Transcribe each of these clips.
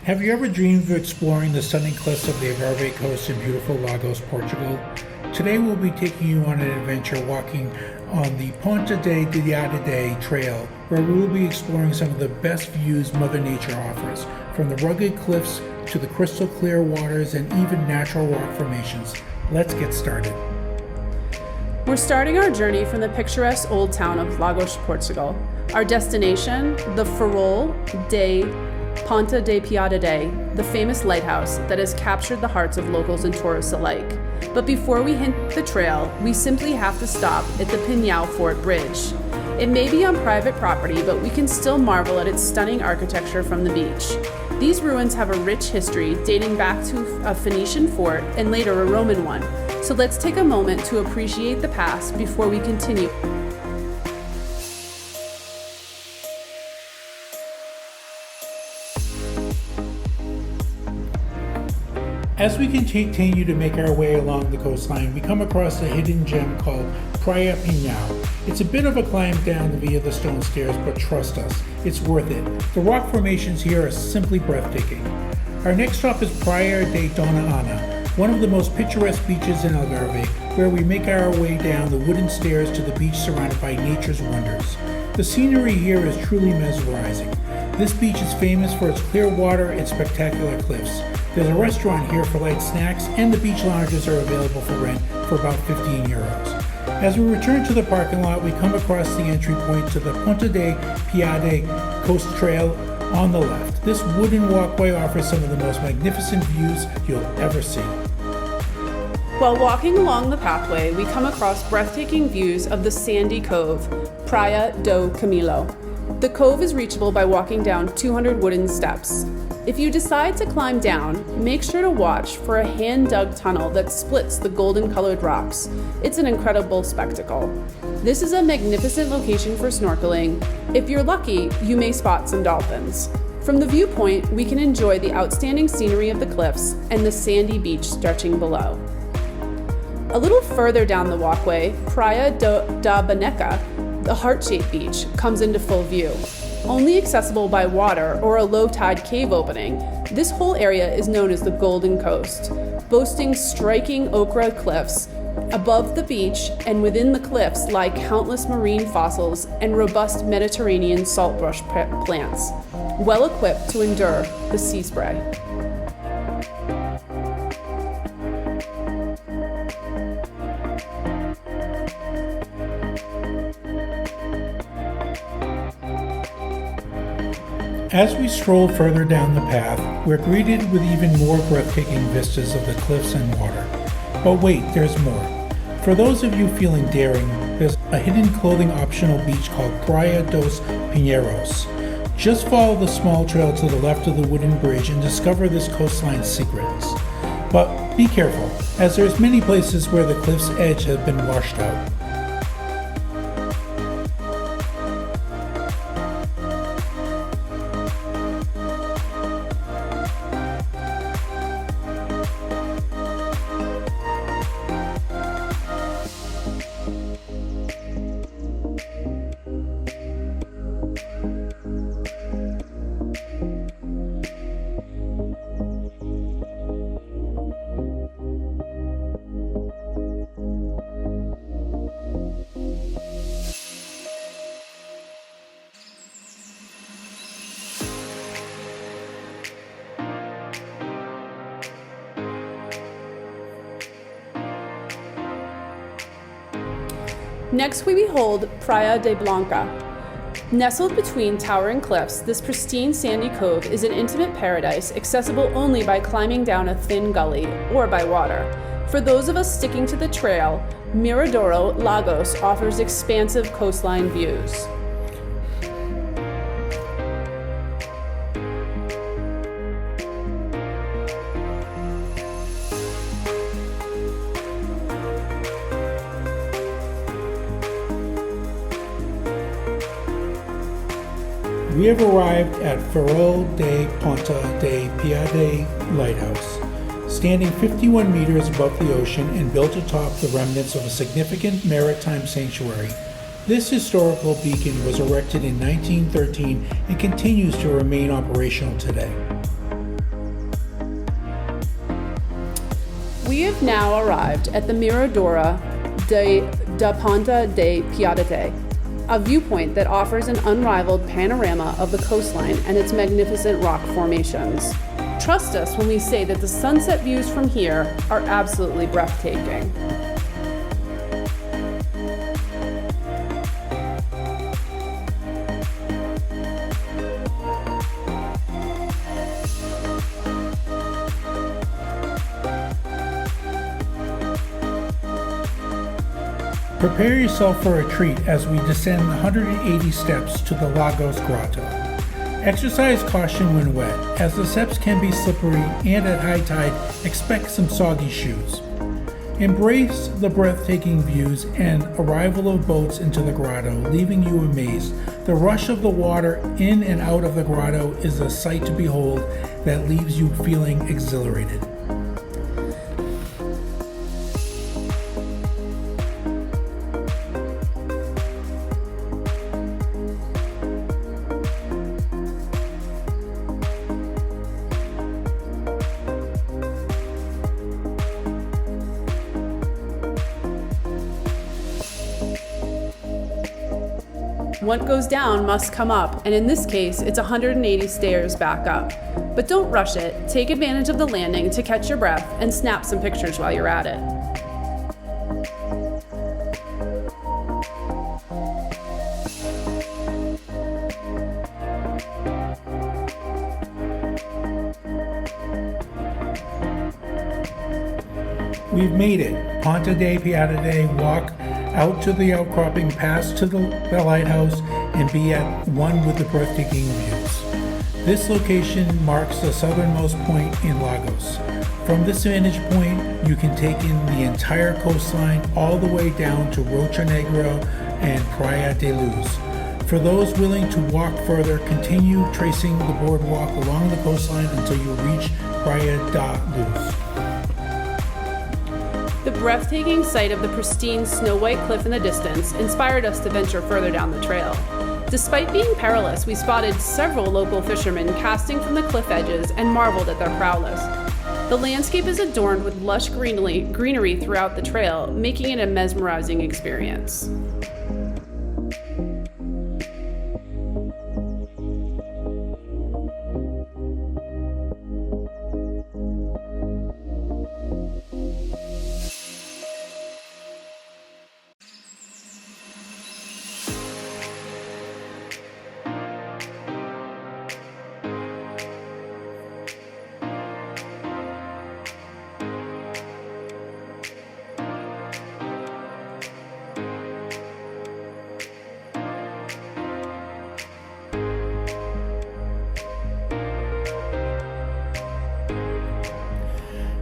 Have you ever dreamed of exploring the stunning cliffs of the Algarve coast in beautiful Lagos, Portugal? Today we'll be taking you on an adventure walking on the Ponta de Piedade trail, where we will be exploring some of the best views Mother Nature offers, from the rugged cliffs to the crystal clear waters and even natural rock formations. Let's get started. We're starting our journey from the picturesque old town of Lagos, Portugal. Our destination, the Farol de Ponta de Piedade, the famous lighthouse that has captured the hearts of locals and tourists alike. But before we hit the trail, we simply have to stop at the Pinhão Fort Bridge. It may be on private property, but we can still marvel at its stunning architecture from the beach. These ruins have a rich history dating back to a Phoenician fort and later a Roman one. So let's take a moment to appreciate the past before we continue. As we continue to make our way along the coastline, we come across a hidden gem called Praia Pinhão. It's a bit of a climb down via the stone stairs, but trust us, it's worth it. The rock formations here are simply breathtaking. Our next stop is Praia de Dona Ana, one of the most picturesque beaches in Algarve, where we make our way down the wooden stairs to the beach surrounded by nature's wonders. The scenery here is truly mesmerizing. This beach is famous for its clear water and spectacular cliffs. There's a restaurant here for light snacks, and the beach lounges are available for rent for about 15 euros. As we return to the parking lot, we come across the entry point to the Ponta de Piedade coast trail on the left. This wooden walkway offers some of the most magnificent views you'll ever see. While walking along the pathway, we come across breathtaking views of the sandy cove, Praia do Camilo. The cove is reachable by walking down 200 wooden steps. If you decide to climb down, make sure to watch for a hand-dug tunnel that splits the golden-colored rocks. It's an incredible spectacle. This is a magnificent location for snorkeling. If you're lucky, you may spot some dolphins. From the viewpoint, we can enjoy the outstanding scenery of the cliffs and the sandy beach stretching below. A little further down the walkway, Praia da Boneca, the heart-shaped beach, comes into full view. Only accessible by water or a low-tide cave opening, this whole area is known as the Golden Coast, boasting striking ochre cliffs. Above the beach and within the cliffs lie countless marine fossils and robust Mediterranean saltbush plants, well equipped to endure the sea spray. As we stroll further down the path, we're greeted with even more breathtaking vistas of the cliffs and water. But wait, there's more. For those of you feeling daring, there's a hidden clothing optional beach called Praia dos Pinheiros. Just follow the small trail to the left of the wooden bridge and discover this coastline's secrets. But be careful, as there's many places where the cliff's edge has been washed out. Next, we behold Praia de Blanca. Nestled between towering cliffs, this pristine sandy cove is an intimate paradise accessible only by climbing down a thin gully or by water. For those of us sticking to the trail, Miradouro Lagos offers expansive coastline views. We have arrived at Farol de Ponta de Piedade Lighthouse, standing 51 meters above the ocean and built atop the remnants of a significant maritime sanctuary. This historical beacon was erected in 1913 and continues to remain operational today. We have now arrived at the Mirador da Ponta de Piedade, a viewpoint that offers an unrivaled panorama of the coastline and its magnificent rock formations. Trust us when we say that the sunset views from here are absolutely breathtaking. Prepare yourself for a treat as we descend 180 steps to the Lagos Grotto. Exercise caution when wet, as the steps can be slippery, and at high tide, expect some soggy shoes. Embrace the breathtaking views and arrival of boats into the grotto, leaving you amazed. The rush of the water in and out of the grotto is a sight to behold that leaves you feeling exhilarated. What goes down must come up, and in this case, it's 180 stairs back up. But don't rush it. Take advantage of the landing to catch your breath and snap some pictures while you're at it. We've made it. Ponta de Piedade, walk out to the outcropping, pass to the lighthouse, and be at one with the breathtaking views. This location marks the southernmost point in Lagos. From this vantage point, you can take in the entire coastline all the way down to Rocha Negra and Praia de Luz. For those willing to walk further, continue tracing the boardwalk along the coastline until you reach Praia da Luz. The breathtaking sight of the pristine snow-white cliff in the distance inspired us to venture further down the trail. Despite being perilous, we spotted several local fishermen casting from the cliff edges and marveled at their prowess. The landscape is adorned with lush greenery throughout the trail, making it a mesmerizing experience.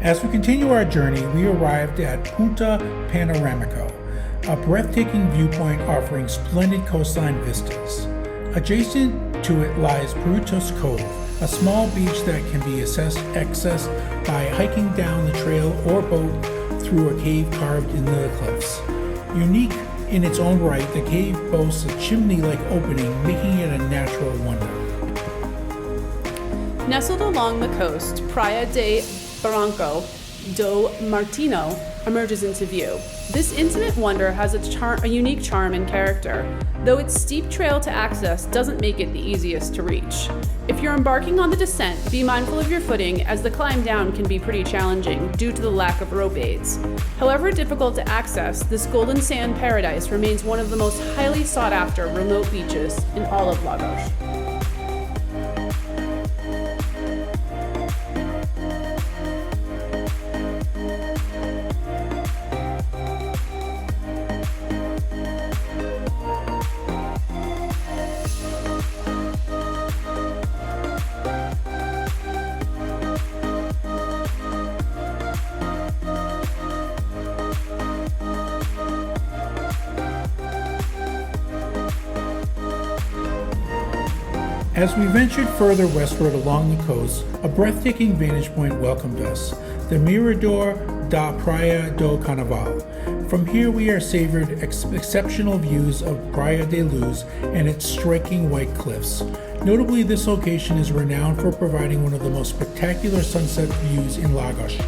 As we continue our journey, we arrived at Punta Panoramico, a breathtaking viewpoint offering splendid coastline vistas. Adjacent to it lies Brutus Cove, a small beach that can be accessed by hiking down the trail or boat through a cave carved into the cliffs. Unique in its own right, the cave boasts a chimney-like opening, making it a natural wonder. Nestled along the coast, Praia de Barranco do Martino emerges into view. This intimate wonder has a unique charm and character, though its steep trail to access doesn't make it the easiest to reach. If you're embarking on the descent, be mindful of your footing, as the climb down can be pretty challenging due to the lack of rope aids. However difficult to access, this golden sand paradise remains one of the most highly sought after remote beaches in all of Lagos. As we ventured further westward along the coast, a breathtaking vantage point welcomed us, the Mirador da Praia do Carnaval. From here we are savored exceptional views of Praia de Luz and its striking white cliffs. Notably, this location is renowned for providing one of the most spectacular sunset views in Lagos.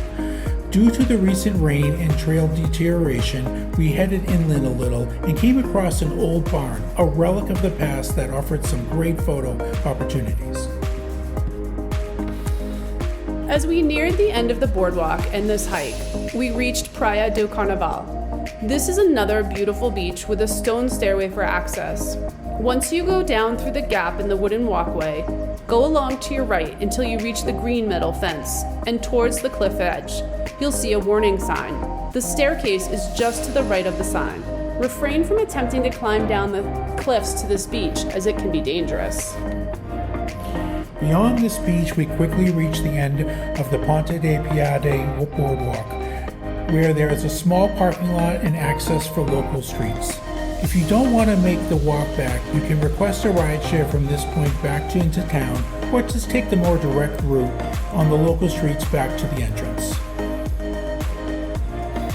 Due to the recent rain and trail deterioration, we headed inland a little and came across an old barn, a relic of the past that offered some great photo opportunities. As we neared the end of the boardwalk and this hike, we reached Praia do Carnaval. This is another beautiful beach with a stone stairway for access. Once you go down through the gap in the wooden walkway, go along to your right until you reach the green metal fence, and towards the cliff edge, you'll see a warning sign. The staircase is just to the right of the sign. Refrain from attempting to climb down the cliffs to this beach, as it can be dangerous. Beyond this beach, we quickly reach the end of the Ponta de Piedade boardwalk, where there is a small parking lot and access for local streets. If you don't want to make the walk back, you can request a rideshare from this point back into town, or just take the more direct route on the local streets back to the entrance.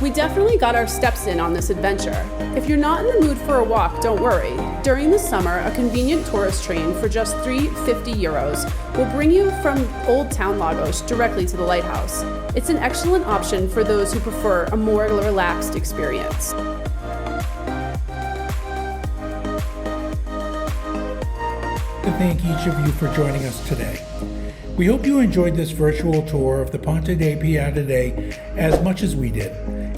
We definitely got our steps in on this adventure. If you're not in the mood for a walk, don't worry. During the summer, a convenient tourist train for just €3.50 will bring you from Old Town Lagos directly to the lighthouse. It's an excellent option for those who prefer a more relaxed experience. To thank each of you for joining us today. We hope you enjoyed this virtual tour of the Ponta de Piedade as much as we did.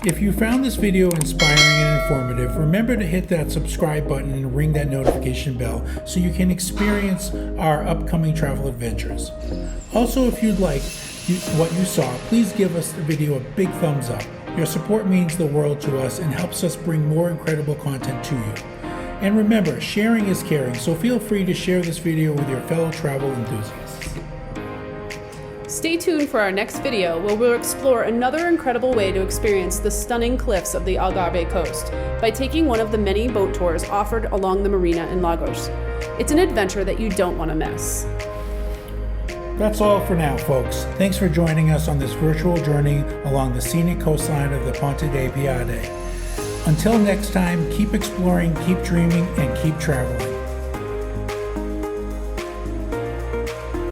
If you found this video inspiring and informative, remember to hit that subscribe button and ring that notification bell so you can experience our upcoming travel adventures. Also, if you'd like what you saw, please give us the video a big thumbs up. Your support means the world to us and helps us bring more incredible content to you. And remember, sharing is caring, so feel free to share this video with your fellow travel enthusiasts. Stay tuned for our next video, where we'll explore another incredible way to experience the stunning cliffs of the Algarve coast by taking one of the many boat tours offered along the marina in Lagos. It's an adventure that you don't want to miss. That's all for now, folks. Thanks for joining us on this virtual journey along the scenic coastline of the Ponta de Piedade. Until next time, keep exploring, keep dreaming, and keep traveling.